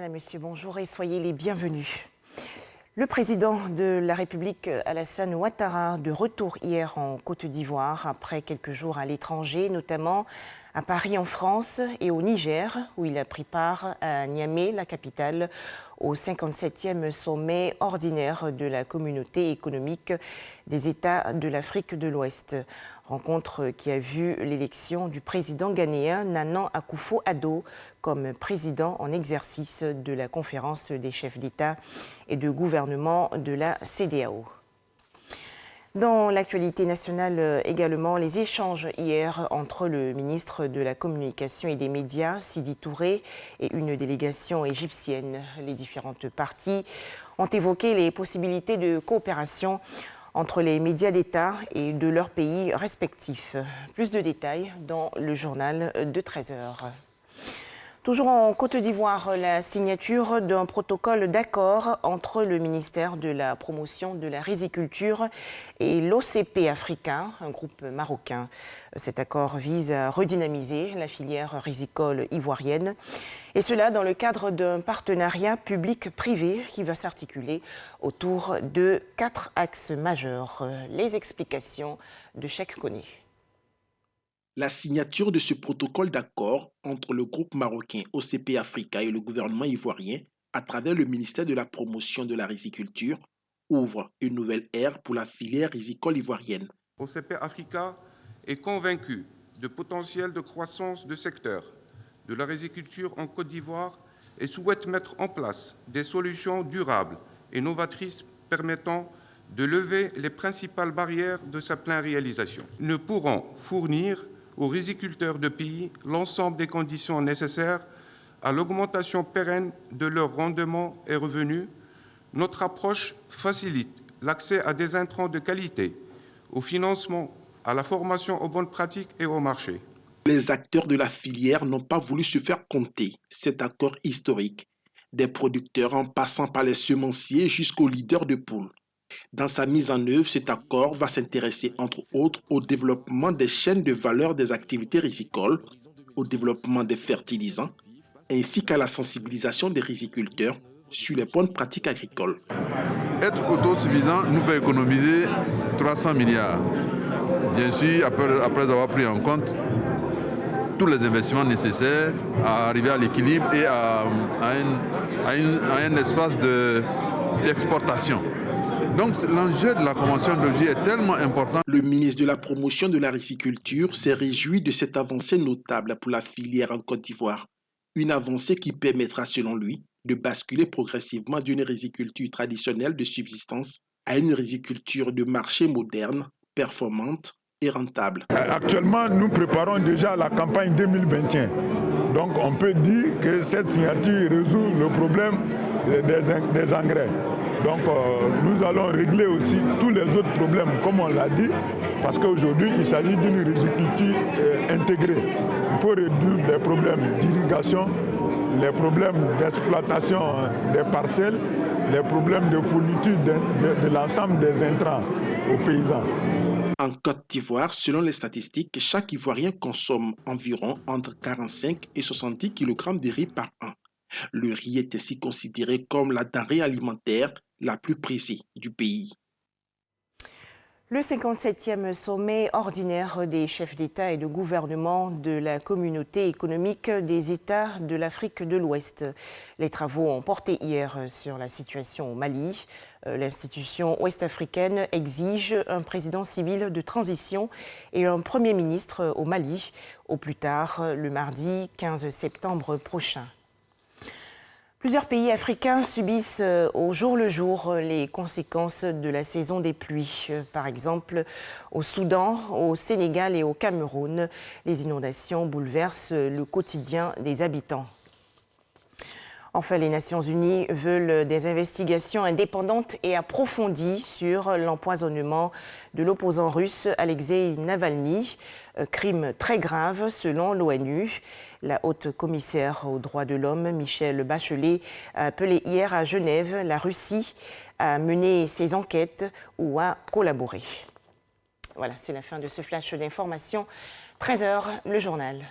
Madame, Monsieur, bonjour et soyez les bienvenus. Le président de la République, Alassane Ouattara, de retour hier en Côte d'Ivoire, après quelques jours à l'étranger, notamment à Paris en France et au Niger, où il a pris part à Niamey, la capitale, au 57e sommet ordinaire de la communauté économique des États de l'Afrique de l'Ouest. Rencontre qui a vu l'élection du président ghanéen Nana Akufo-Addo comme président en exercice de la conférence des chefs d'État et de gouvernement de la CEDEAO. Dans l'actualité nationale également, les échanges hier entre le ministre de la Communication et des Médias, Sidi Touré, et une délégation égyptienne. Les différentes parties ont évoqué les possibilités de coopération entre les médias d'État et de leurs pays respectifs. Plus de détails dans le journal de 13h. Toujours en Côte d'Ivoire, la signature d'un protocole d'accord entre le ministère de la Promotion de la Riziculture et l'OCP Africa, un groupe marocain. Cet accord vise à redynamiser la filière rizicole ivoirienne, et cela dans le cadre d'un partenariat public-privé qui va s'articuler autour de 4 axes majeurs. Les explications de Cheikh Koné. La signature de ce protocole d'accord entre le groupe marocain OCP Africa et le gouvernement ivoirien à travers le ministère de la Promotion de la Riziculture ouvre une nouvelle ère pour la filière rizicole ivoirienne. OCP Africa est convaincu du potentiel de croissance du secteur de la riziculture en Côte d'Ivoire et souhaite mettre en place des solutions durables et novatrices permettant de lever les principales barrières de sa pleine réalisation. Nous pourrons fournir aux riziculteurs de pays l'ensemble des conditions nécessaires à l'augmentation pérenne de leurs rendements et revenus. Notre approche facilite l'accès à des intrants de qualité, au financement, à la formation aux bonnes pratiques et au marché. Les acteurs de la filière n'ont pas voulu se faire compter cet accord historique, des producteurs en passant par les semenciers jusqu'aux leaders de poules. Dans sa mise en œuvre, cet accord va s'intéresser entre autres au développement des chaînes de valeur des activités rizicoles, au développement des fertilisants, ainsi qu'à la sensibilisation des riziculteurs sur les bonnes pratiques agricoles. Être autosuffisant nous fait économiser 300 milliards. Bien sûr, après avoir pris en compte tous les investissements nécessaires à arriver à l'équilibre et à un espace d'exportation. Donc l'enjeu de la Convention d'Alger est tellement important. Le ministre de la Promotion de la Riziculture s'est réjoui de cette avancée notable pour la filière en Côte d'Ivoire. Une avancée qui permettra, selon lui, de basculer progressivement d'une riziculture traditionnelle de subsistance à une riziculture de marché moderne, performante et rentable. Actuellement, nous préparons déjà la campagne 2021. Donc on peut dire que cette signature résout le problème des engrais. Donc nous allons régler aussi tous les autres problèmes, comme on l'a dit, parce qu'aujourd'hui il s'agit d'une riziculture intégrée. Il faut réduire les problèmes d'irrigation, les problèmes d'exploitation des parcelles, les problèmes de fourniture de l'ensemble des intrants aux paysans. En Côte d'Ivoire, selon les statistiques, chaque Ivoirien consomme environ entre 45 et 70 kg de riz par an. Le riz est ainsi considéré comme la denrée alimentaire la plus prisée du pays. Le 57e sommet ordinaire des chefs d'État et de gouvernement de la communauté économique des États de l'Afrique de l'Ouest. Les travaux ont porté hier sur la situation au Mali. L'institution ouest-africaine exige un président civil de transition et un premier ministre au Mali, au plus tard le mardi 15 septembre prochain. Plusieurs pays africains subissent au jour le jour les conséquences de la saison des pluies. Par exemple, au Soudan, au Sénégal et au Cameroun, les inondations bouleversent le quotidien des habitants. Enfin, les Nations Unies veulent des investigations indépendantes et approfondies sur l'empoisonnement de l'opposant russe Alexei Navalny, crime très grave selon l'ONU. La haute commissaire aux droits de l'homme, Michelle Bachelet, a appelé hier à Genève la Russie à mener ses enquêtes ou à collaborer. Voilà, c'est la fin de ce flash d'information. 13h, le journal.